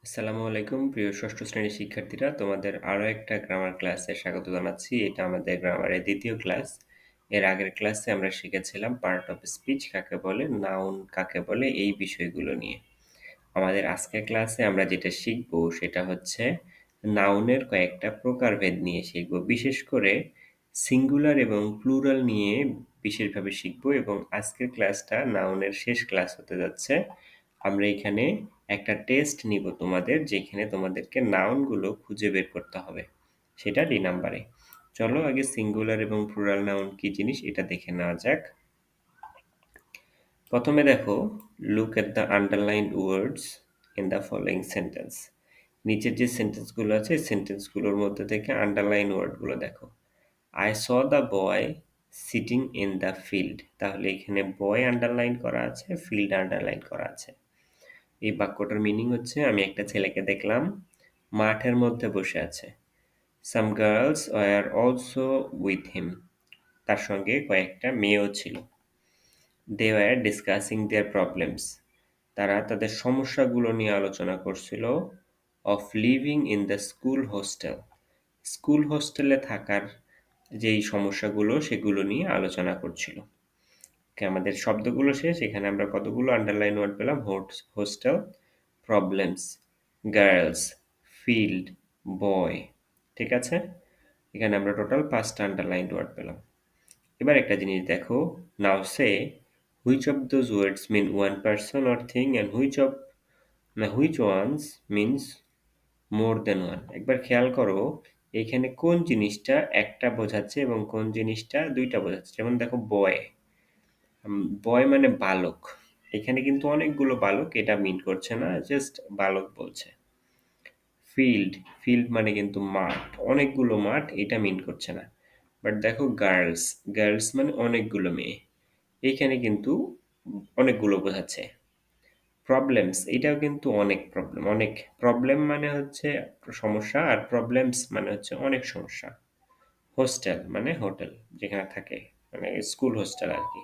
আসসালামু আলাইকুম প্রিয় ষষ্ঠ শ্রেণীর শিক্ষার্থীরা, তোমাদের আরও একটা গ্রামার ক্লাসে স্বাগত জানাচ্ছি। এটা আমাদের গ্রামারের দ্বিতীয় ক্লাস। এর আগের ক্লাসে আমরা শিখেছিলাম পার্ট অফ স্পিচ কাকে বলে, নাউন কাকে বলে, এই বিষয়গুলো নিয়ে। আমাদের আজকের ক্লাসে আমরা যেটা শিখব সেটা হচ্ছে নাউনের কয়েকটা প্রকারভেদ নিয়ে শিখব। বিশেষ করে সিঙ্গুলার এবং প্লুরাল নিয়ে বিশেষভাবে শিখব এবং আজকের ক্লাসটা নাউনের শেষ ক্লাস হতে যাচ্ছে। আমরা এখানে একটা টেস্ট নিব তোমাদের, যেখানে তোমাদেরকে নাউনগুলো খুঁজে বের করতে হবে, সেটা ডি নাম্বারে। চলো আগে সিঙ্গুলার এবং প্লুরাল নাউন কি জিনিস এটা দেখে নেওয়া যাক। প্রথমে দেখো, look at the underlined words in the following sentence. নিচের যে সেন্টেন্সগুলো আছে সেন্টেন্সগুলোর মধ্যে থেকে আন্ডারলাইন ওয়ার্ডগুলো দেখো। I saw the boy sitting in the field, তাহলে এখানে বয় আন্ডারলাইন করা আছে, ফিল্ড আন্ডারলাইন করা আছে। এই বাক্যটার মিনিং হচ্ছে আমি একটা ছেলেকে দেখলাম মাঠের মধ্যে বসে আছে। Some girls were also with him, তার সঙ্গে কয়েকটা মেয়েও ছিল। They were discussing their problems, তারা তাদের সমস্যাগুলো নিয়ে আলোচনা করছিল। Of living in the school hostel, school হোস্টেলে থাকার যেই সমস্যাগুলো সেগুলো নিয়ে আলোচনা করছিল। আমাদের শব্দগুলো শেষ। এখানে আমরা কতগুলো আন্ডারলাইন ওয়ার্ড পেলাম? হোস্টেল, প্রবলেমস, গার্লস, ফিল্ড, বয়। ঠিক আছে, এখানে আমরা টোটাল 5টা আন্ডারলাইন ওয়ার্ড পেলাম। এবার একটা জিনিস দেখো, now say which of those words mean one person or thing and which ones means more than one. একবার খেয়াল করো এখানে কোন জিনিসটা একটা বোঝাচ্ছে এবং কোন জিনিসটা দুইটা বোঝাচ্ছে। যেমন দেখো বয়, বয় মানে বালক, এখানে কিন্তু অনেকগুলো বালক এটা মিন করছে না, জাস্ট বালক বলছে। ফিল্ড, ফিল্ড মানে কিন্তু মাঠ, অনেকগুলো মাঠ, এটা মিন করছে না। বাট দেখো গার্লস, গার্লস মানে অনেকগুলো মেয়ে, এইখানে কিন্তু অনেকগুলো বোঝাচ্ছে। প্রবলেমস, এটাও কিন্তু অনেক প্রবলেম, অনেক প্রবলেম মানে হচ্ছে সমস্যা, আর প্রবলেমস মানে হচ্ছে অনেক সমস্যা। হোস্টেল মানে হোটেল, যেখানে থাকে, মানে স্কুল হোস্টেল আর কি।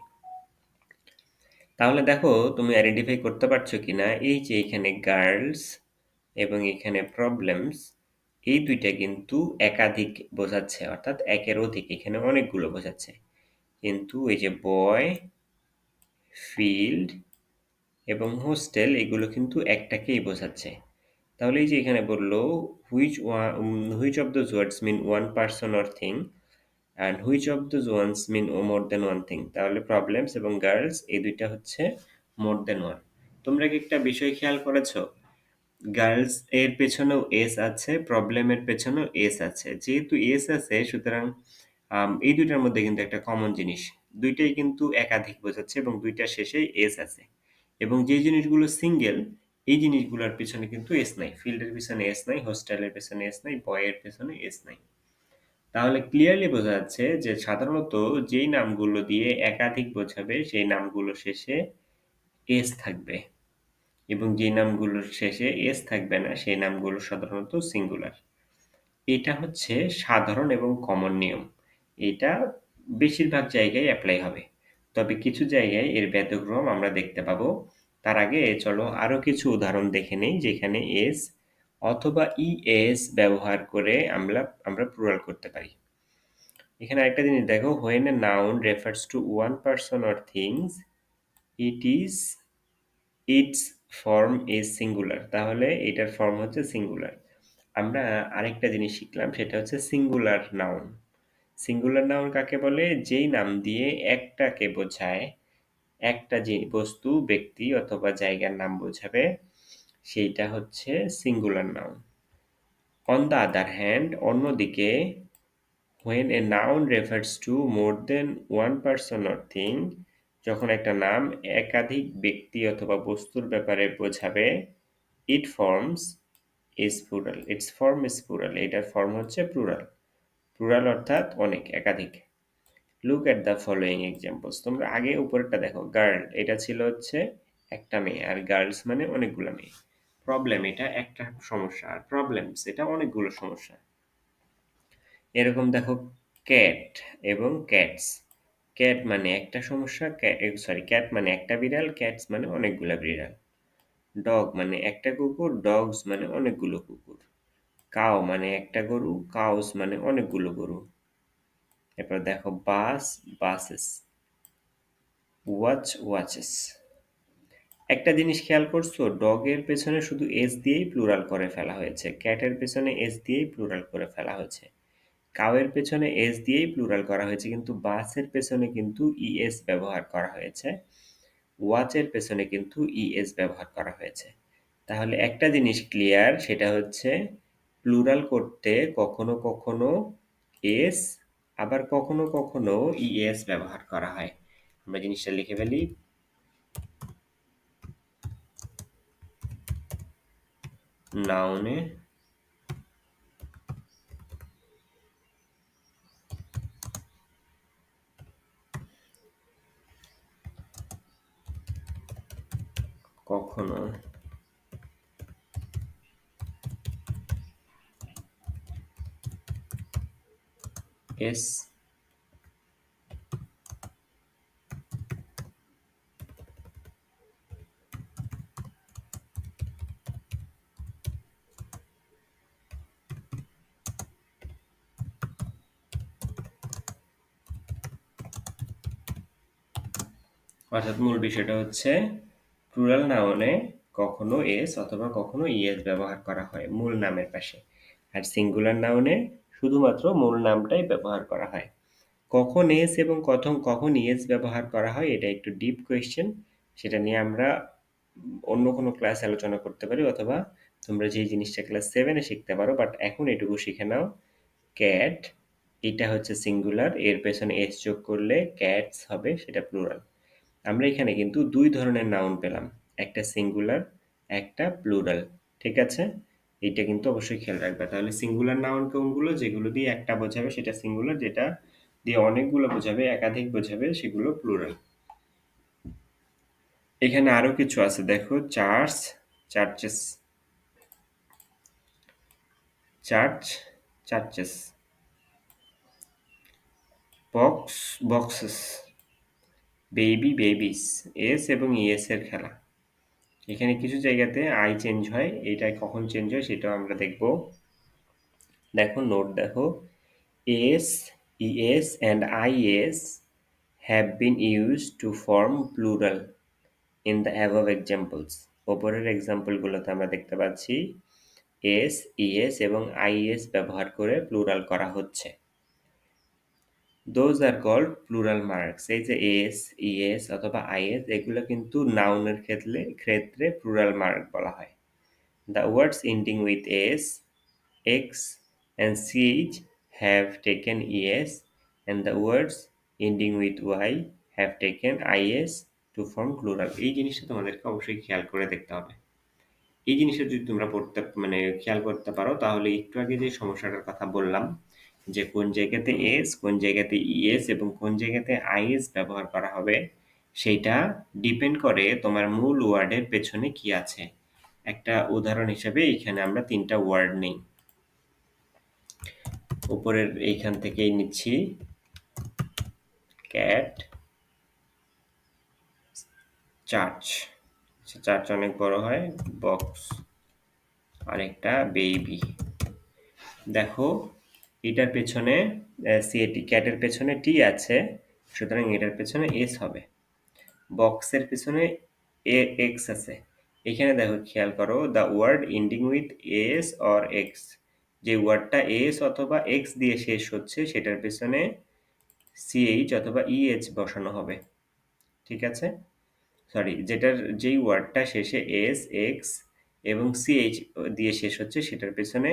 তাহলে দেখো তুমি আইডেন্টিফাই করতে পারছো কিনা, এই যে এখানে গার্লস এবং এখানে প্রবলেমস, এই দুইটা কিন্তু একাধিক বোঝাচ্ছে, অর্থাৎ একের অধিক, এখানে অনেকগুলো বোঝাচ্ছে। কিন্তু এই যে বয়, ফিল্ড এবং হোস্টেল, এগুলো কিন্তু একটাকেই বোঝাচ্ছে। তাহলে এই যে এখানে বললো which of those words mean one person or thing and which of those ones mean more than one thing, তাহলে প্রবলেমস এবং গার্লস এই দুইটা হচ্ছে মোর দেন ওয়ান। তোমরা কি একটা বিষয় খেয়াল করেছো, গার্লস এর পেছনেও এস আছে, প্রবলেমের পেছনেও এস আছে। যেহেতু এস আছে সুতরাং এই দুইটার মধ্যে কিন্তু একটা কমন জিনিস, দুইটাই কিন্তু একাধিক বোঝাচ্ছে এবং দুইটার শেষেই এস আছে। এবং যে জিনিসগুলো সিঙ্গেল, এই জিনিসগুলোর পিছনে কিন্তু এস নাই। ফিল্ডের পিছনে এস নাই, হোস্টেলের পেছনে এস নাই, বয়ের পেছনে এস নাই। তাহলে ক্লিয়ারলি বোঝা যাচ্ছে যে সাধারণত যেই নামগুলো দিয়ে একাধিক বোঝাবে সেই নামগুলো শেষে এস থাকবে, এবং যে নামগুলোর শেষে এস থাকবে না সেই নামগুলো সাধারণত সিঙ্গুলার। এটা হচ্ছে সাধারণ এবং কমন নিয়ম। এটা বেশিরভাগ জায়গায় অ্যাপ্লাই হবে, তবে কিছু জায়গায় এর ব্যতিক্রম আমরা দেখতে পাবো। তার আগে চলো আরো কিছু উদাহরণ দেখে নেই যেখানে এস অথবা ইএস ব্যবহার করে আমরা প্লুরাল করতে পারি। এখানে আরেকটা জিনিস দেখো, when a noun refers to one person or things it is its form is singular, তাহলে এটার ফর্ম হচ্ছে সিঙ্গুলার। আমরা আরেকটা জিনিস শিখলাম, সেটা হচ্ছে সিঙ্গুলার নাউন। সিঙ্গুলার নাউন কাকে বলে? যেই নাম দিয়ে একটাকে বোঝায়, একটা যে বস্তু, ব্যক্তি অথবা জায়গার নাম বোঝাবে, সেইটা হচ্ছে singular noun. On the other hand, অন্যদিকে, when a noun refers to more than one person or thing, যখন একটা নাম একাধিক ব্যক্তি অথবা বস্তুর ব্যাপারে বোঝাবে, it forms is plural, its form is plural, এটার ফর্ম হচ্ছে প্লুরাল। প্লুরাল অর্থাৎ অনেক, একাধিক। Look at the following examples, তোমরা আগে উপরেরটা দেখো, গার্ল এটা ছিল হচ্ছে একটা মেয়ে, আর গার্লস মানে অনেকগুলো মেয়ে। প্রবলেম এটা একটা সমস্যা, আর প্রবলেমস এটা অনেকগুলো সমস্যা। এরকম দেখো ক্যাট এবং ক্যাটস, ক্যাট মানে একটা সমস্যা, ক্যাট মানে একটা বিড়াল, ক্যাটস মানে অনেকগুলা বিড়াল। ডগ মানে একটা কুকুর, ডগস মানে অনেকগুলো কুকুর। কাও মানে একটা গরু, কাউস মানে অনেকগুলো গরু। এরপর দেখো বাস, বাসেস, ওয়াচ, ওয়াচেস। একটা জিনিস খেয়াল করছো, ডগের পেছনে শুধু এস দিয়েই প্লুরাল করে ফেলা হয়েছে, ক্যাটের পেছনে এস দিয়েই প্লুরাল করে ফেলা হয়েছে, কাউয়ের পেছনে এস দিয়েই প্লুরাল করা হয়েছে, কিন্তু বাসের পেছনে কিন্তু ইএস ব্যবহার করা হয়েছে, ওয়াচের পেছনে কিন্তু ইএস ব্যবহার করা হয়েছে। তাহলে একটা জিনিস ক্লিয়ার, সেটা হচ্ছে প্লুরাল করতে কখনো কখনো এস আবার কখনো কখনো ইএস ব্যবহার করা হয়। আমরা জিনিসটা লিখে ফেলি। নাউনে কখনো এস অর্থাৎ মূল বিষয়টা হচ্ছে প্লুরাল নাউনে কখনো এস অথবা কখনো ইএস ব্যবহার করা হয় মূল নামের পাশে, আর সিঙ্গুলার নাউনে শুধুমাত্র মূল নামটাই ব্যবহার করা হয়। কখন এস এবং কখন কখন ইএস ব্যবহার করা হয় এটা একটু ডিপ কোয়েশ্চেন, সেটা নিয়ে আমরা অন্য কোনো ক্লাস আলোচনা করতে পারি, অথবা তোমরা যে জিনিসটা ক্লাস 7-এ শিখতে পারো, বাট এখন এটুকু শিখে নাও। ক্যাট, এটা হচ্ছে সিঙ্গুলার, এর পেছনে এস যোগ করলে ক্যাটস হবে, সেটা প্লুরাল। আমরা এখানে কিন্তু দুই ধরনের নাউন পেলাম, একটা সিঙ্গুলার, একটা প্লুরাল। ঠিক আছে, এইটা কিন্তু অবশ্যই খেয়াল রাখবে। তাহলে সিঙ্গুলার নাউন কোনগুলো, যেগুলো দিয়ে একটা বোঝাবে সেটা সিঙ্গুলার, যেটা দিয়ে অনেকগুলো বোঝাবে, একাধিক বোঝাবে, সেগুলো প্লুরাল। এখানে আরো কিছু আছে দেখো, church, churches, church, churches, box, boxes, baby, babies. S এবং ইএস এর খেলা। এখানে কিছু জায়গাতে আই চেঞ্জ হয়, এটা কখন চেঞ্জ হয় সেটাও আমরা দেখব। দেখো নোট দেখো, S, ES and ES have been used to form plural in the above examples. ওপরের এক্সাম্পলগুলোতে আমরা দেখতে পাচ্ছি এস, ইএস এবং আইএস ব্যবহার করে প্লুরাল করা হচ্ছে। Those are called plural marks. এই যে এস, ইএস অথবা আইএস, এগুলো কিন্তু নাউনের ক্ষেত্রে ক্ষেত্রে প্লুরাল মার্ক বলা হয়। The words ending with s, x and ch have taken es, and the words ending with y have taken is to form plural. এই জিনিসটা তোমাদেরকে অবশ্যই খেয়াল করে দেখতে হবে। এই জিনিসটা যদি তোমরা পড়তে মানে খেয়াল করতে পারো, তাহলে একটু আগে যে সমস্যাটার কথা বললাম, যে কোন জায়গাতে এস, কোন জায়গাতে ইএস এবং কোন জায়গাতে আইএস ব্যবহার করা হবে, সেইটা ডিপেন্ড করে তোমার মূল ওয়ার্ডের পেছনে কি আছে। একটা উদাহরণ হিসেবে এখানে আমরা 3টা ওয়ার্ড নেই, উপরের এইখান থেকেই নিচ্ছি। ক্যাট, চার্চ, চার্চ অনেক বড় হয়, বক্স, আরেকটা বেবি। দেখো এটার পেছনে সিএটি, ক্যাটের পেছনে টি আছে, সুতরাং এটার পেছনে এস হবে। বক্সের পেছনে এ এক্স আছে। এখানে দেখো খেয়াল করো, the word ending with S or X, যে ওয়ার্ডটা এস অথবা এক্স দিয়ে শেষ হচ্ছে সেটার পেছনে সিএইচ অথবা ইএইচ বসানো হবে। ঠিক আছে, সরি, যেই ওয়ার্ডটা শেষে এস, এক্স এবং সিএইচ দিয়ে শেষ হচ্ছে সেটার পেছনে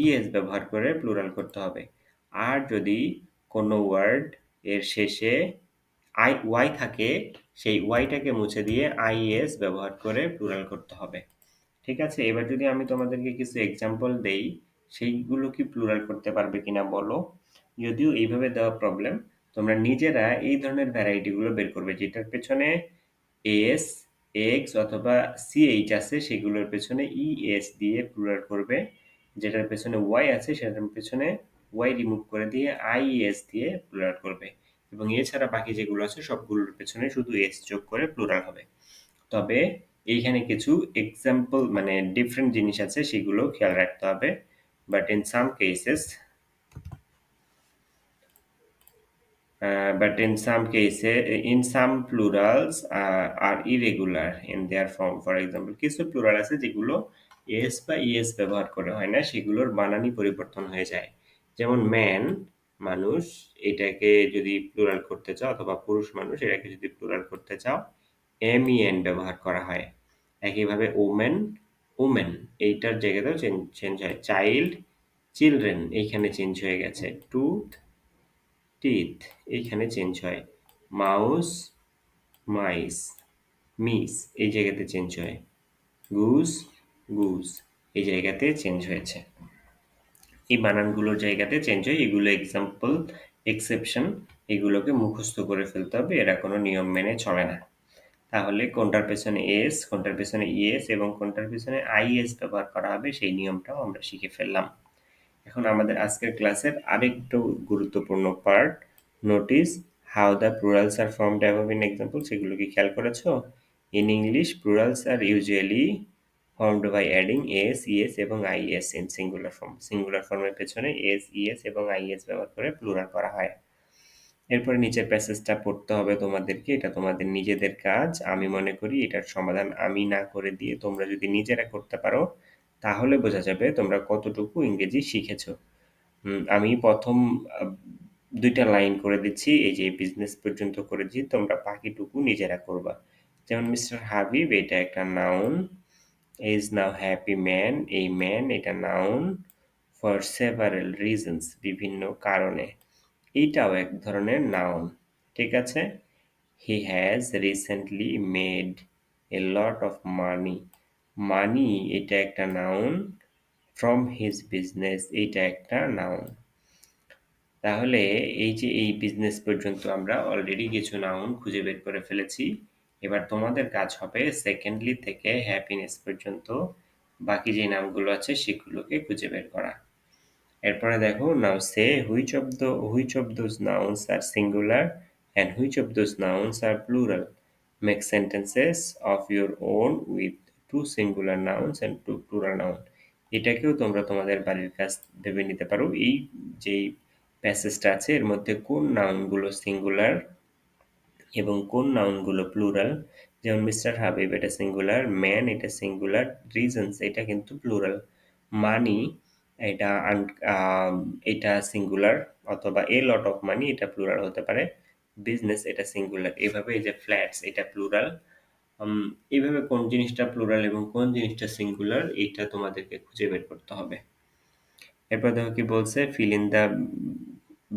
ইএস ব্যবহার করে প্লুরাল করতে হবে। আর যদি কোনো ওয়ার্ড এর শেষে ওয়াই থাকে, সেই ওয়াইটাকে মুছে দিয়ে আইএস ব্যবহার করে প্লুরাল করতে হবে। ঠিক আছে, এবার যদি আমি তোমাদেরকে কিছু এক্সাম্পল দেই, সেইগুলো কি প্লুরাল করতে পারবে কিনা বলো। যদিও এইভাবে দেওয়া প্রবলেম, তোমরা নিজেরা এই ধরনের ভ্যারাইটিগুলো বের করবে, যেটার পেছনে এস, এক্স অথবা সিএইচ আছে সেগুলোর পেছনে ইএস দিয়ে প্লুরাল করবে, যেটার পেছনে ওয়াই আছে সেটার পেছনে ওয়াই রিমুভ করে দিয়ে আইএস দিয়ে প্লুরাল করবে, এবং এছাড়া বাকি যেগুলো আছে সবগুলোর পেছনে শুধু এস যোগ করে প্লুরাল হবে। তবে এইখানে কিছু এক্সাম্পল মানে ডিফারেন্ট জিনিস আছে সেগুলো খেয়াল রাখতে হবে but in some cases but in some cases, in some plurals are irregular in their form. For example, কিছু প্লুরাল আছে যেগুলো এস বা ইএস ব্যবহার করে হয় না, সেগুলোর বানানই পরিবর্তন হয়ে যায়। যেমন ম্যান মানুষ, এটাকে যদি প্লুরাল করতে চাও, অথবা পুরুষ মানুষ এটাকে যদি প্লুরাল করতে চাও, এম ই এন ব্যবহার করা হয়। একইভাবে ওমেন ওমেন এইটার জায়গাতেও চেঞ্জ হয়। চাইল্ড চিলড্রেন এইখানে চেঞ্জ হয়ে গেছে। টুথ টিথ এইখানে চেঞ্জ হয়। মাউস মাইস মিস এই জায়গাতে চেঞ্জ হয়। গুজ গুজ এই জায়গাতে চেঞ্জ হয়েছে। এই বানানগুলোর জায়গাতে চেঞ্জ হয়। এগুলো এক্সাম্পল, এক্সেপশন, এগুলোকে মুখস্থ করে ফেলতে হবে, এরা কোনো নিয়ম মেনে চলে না। তাহলে কোনটার পেছনে এস, কোনটার পেছনে ইএস এবং কোনটার পেছনে আইএস ব্যবহার করা হবে সেই নিয়মটাও আমরা শিখে ফেললাম। এখন আমাদের আজকের ক্লাসের আরেকটু গুরুত্বপূর্ণ part, notice how the plurals are formed above in example, সেগুলো কি খেয়াল করেছো? In English plurals are usually formed by adding S ES এবং IS in singular form. Singular ফর্মের পেছনে এস ইএস এবং আইএস ব্যবহার করে প্লুরাল করা হয়। এরপরে নিচের প্যাসেজটা পড়তে হবে তোমাদেরকে, এটা তোমাদের নিজেদের কাজ। আমি মনে করি এটার সমাধান আমি না করে দিয়ে তোমরা যদি নিজেরা করতে পারো তাহলে বোঝা যাবে তোমরা কতটুকু ইংরেজি শিখেছো। আমি প্রথম আ ২ টা লাইন করে দিচ্ছি। এই যে বিজনেস পর্যন্ত করেছি, তোমরা বাকিটুকু নিজেরা করবা। যেমন মিস্টার হাবিব এটা একটা noun, is now happy man, এই ম্যান এটা নাউন, ফর সেভারাল রিজনস বিভিন্ন কারণে, এইটাও এক ধরনের নাউন। ঠিক আছে? He has recently made a lot of money, money এটা একটা নাউন, ফ্রম হিজ বিজনেস এইটা একটা নাউন। তাহলে এই যে এই বিজনেস পর্যন্ত আমরা অলরেডি কিছু নাউন খুঁজে বের করে ফেলেছি। এবার তোমাদের কাজ হবে সেকেন্ডলি থেকে হ্যাপিনেস পর্যন্ত বাকি যে নামগুলো আছে সেগুলোকে খুঁজে বের করা। এরপরে দেখো, now say which of those nouns are singular and which of those nouns are plural, make sentences of your own with two singular nouns and two plural noun. এটাকেও তোমরা তোমাদের বাড়ির কাজ ভেবে নিতে পারো। এই যেই প্যাসেজটা আছে এর মধ্যে কোন নাউনগুলো সিঙ্গুলার এবং কোন নাউনগুলো প্লুরাল। যেমন মিস্টার হাবিব এটা সিঙ্গুলার, ম্যান এটা সিঙ্গুলার, রিজনস এটা কিন্তু প্লুরাল, মানি এটা এটা সিঙ্গুলার, অথবা এ লট অফ মানি এটা প্লুরাল হতে পারে, বিজনেস এটা সিঙ্গুলার। এভাবে এই যে ফ্ল্যাটস এটা প্লুরাল। এইভাবে কোন জিনিসটা প্লুরাল এবং কোন জিনিসটা সিঙ্গুলার এইটা তোমাদেরকে খুঁজে বের করতে হবে। এরপর দেখো কি বলছে, fill in the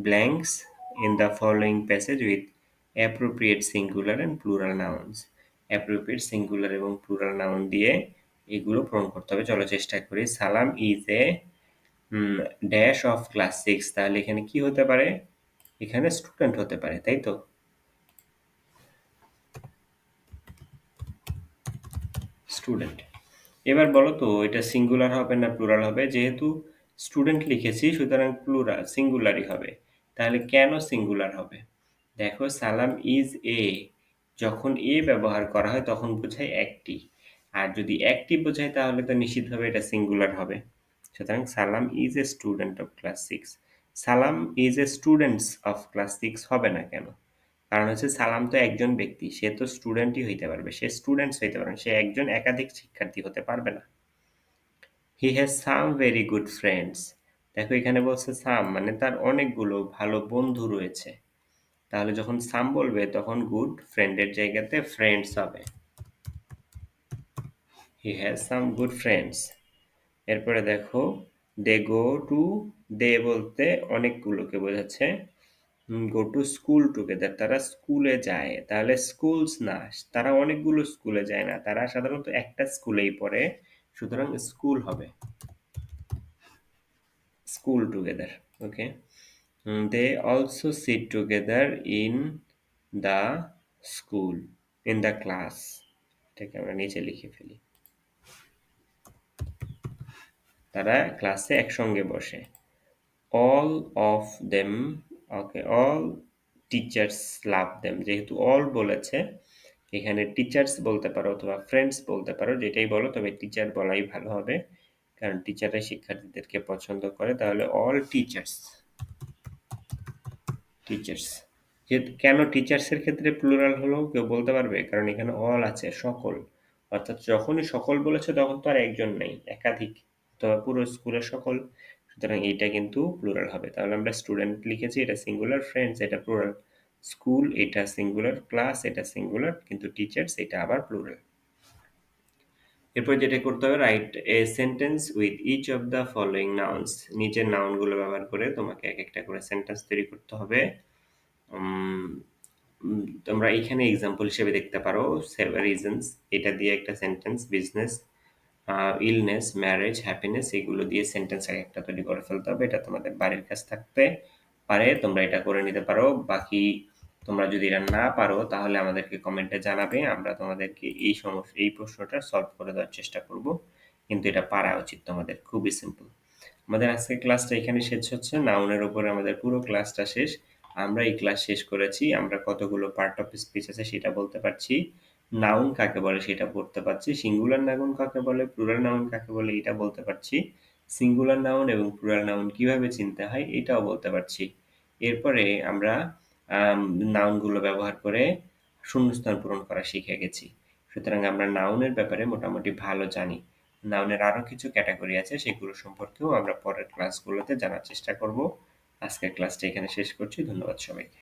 blanks in the following passage with appropriate singular and plural nouns. Appropriate singular এবং প্লুরাল নাউন দিয়ে এগুলো পূরণ করতে হবে। চলো চেষ্টা করি। সালাম is a dash of class 6, তাহলে এখানে কি হতে পারে? এখানে স্টুডেন্ট হতে পারে, তাই তো? স্টুডেন্ট। এবার বলো তো এটা সিঙ্গুলার হবে না প্লুরাল হবে? যেহেতু স্টুডেন্ট লিখেছি সুতরাং প্লুরাল সিঙ্গুলারই হবে। তাহলে কেন সিঙ্গুলার হবে? দেখো, সালাম ইজ এ, যখন এ ব্যবহার করা হয় তখন বোঝায় একটি, আর যদি একটি বোঝায় তাহলে তো নিশ্চিতভাবে এটা সিঙ্গুলার হবে। সুতরাং সালাম is a student of class 6। সালাম is a students of class 6 হবে না কেন? কারণ হচ্ছে সালাম তো একজন ব্যক্তি, সে তো স্টুডেন্টই হইতে পারবে, সে স্টুডেন্টস হইতে পারবে, সে একজন একাধিক শিক্ষার্থী হতে পারবে না। He has some very good friends, দেখো এখানে বলছে সাম মানে তার অনেকগুলো ভালো বন্ধু রয়েছে। তাহলে যখন সাম বলবে তখন গুড ফ্রেন্ডের জায়গাতে ফ্রেন্ডস হবে। He has some good friends. এরপরে দেখো, দে গো টু, দে বলতে অনেকগুলোকে বোঝাচ্ছে। গো টু স্কুল টুগেদার, তারা স্কুলে যায়। তাহলে স্কুলস না, তারা অনেকগুলো স্কুলে যায় না, তারা সাধারণত একটা স্কুলেই পড়ে, সুতরাং স্কুল হবে। School together, okay. They also sit together in the school, in the class, এটাকে আমরা নিচে লিখে ফেলি। তারা ক্লাসে একসঙ্গে বসে। All of them, okay, all teachers love them, যেহেতু অল বলেছে এখানে টিচার্স বলতে পারো অথবা ফ্রেন্ডস বলতে পারো, যেটাই বলো, তবে টিচার বলাই ভালো হবে। কারণ টিচাররাই শিক্ষার্থীদেরকে পছন্দ করে। তাহলে অল টিচার্স, টিচার্স। কেন টিচার্সের ক্ষেত্রে প্লুরাল হলো কেউ বলতে পারবে? কারণ এখানে অল আছে, সকল। অর্থাৎ যখনই সকল বলেছে তখন তো আর একজন নেই, একাধিক, অথবা পুরো স্কুলের সকল। সুতরাং এইটা কিন্তু প্লুরাল হবে। তাহলে আমরা স্টুডেন্ট লিখেছি, এটা সিঙ্গুলার, ফ্রেন্ডস এটা প্লুরাল, স্কুল এটা সিঙ্গুলার, ক্লাস এটা সিঙ্গুলার, কিন্তু টিচার্স এটা আবার প্লুরাল। এরপর যেটা করতে হবে, write a sentence with each of the following nouns. নিচের নাউনগুলো ব্যবহার করে তোমাকে এক একটা করে সেন্টেন্স তৈরি করতে হবে। উম, তোমরা এখানে এক্সাম্পল হিসেবে দেখতে পারো রিজনস, এটা দিয়ে একটা sentence, business, illness, marriage, happiness, এগুলো দিয়ে সেন্টেন্স এক একটা তৈরি করে ফেলতে হবে। এটা তোমাদের বাড়ির কাজ থাকতে পারে, তোমরা এটা করে নিতে পারো। বাকি তোমরা যদি এটা না পারো তাহলে আমাদেরকে কমেন্টে জানাবে, আমরা তোমাদেরকে এই সমস্যা, এই প্রশ্নটা সলভ করে দেওয়ার চেষ্টা করব। কিন্তু এটা পারা উচিত তোমাদের, খুবই সিম্পল। আমাদের আজকের ক্লাসটা এখানে শেষ হচ্ছে, নাউনের উপরে আমাদের পুরো ক্লাসটা শেষ। আমরা এই ক্লাস শেষ করেছি, আমরা কতগুলো পার্ট অফ স্পিচ আছে সেটা বলতে পারছি, নাউন কাকে বলে সেটা পড়তে পারছি, সিঙ্গুলার নাউন কাকে বলে, প্লুরাল নাউন কাকে বলে এটা বলতে পারছি, সিঙ্গুলার নাউন এবং প্লুরাল নাউন কিভাবে চিনতে হয় এটাও বলতে পারছি। এরপরে আমরা নাউনগুলো ব্যবহার করে শূন্যস্থান পূরণ করা শিখে গেছি। সুতরাং আমরা নাউনের ব্যাপারে মোটামুটি ভালো জানি। নাউনের আরো কিছু ক্যাটাগরি আছে, সেগুলো সম্পর্কেও আমরা পরের ক্লাসগুলোতে জানার চেষ্টা করব। আজকের ক্লাসটা এখানে শেষ করছি। ধন্যবাদ সবাইকে।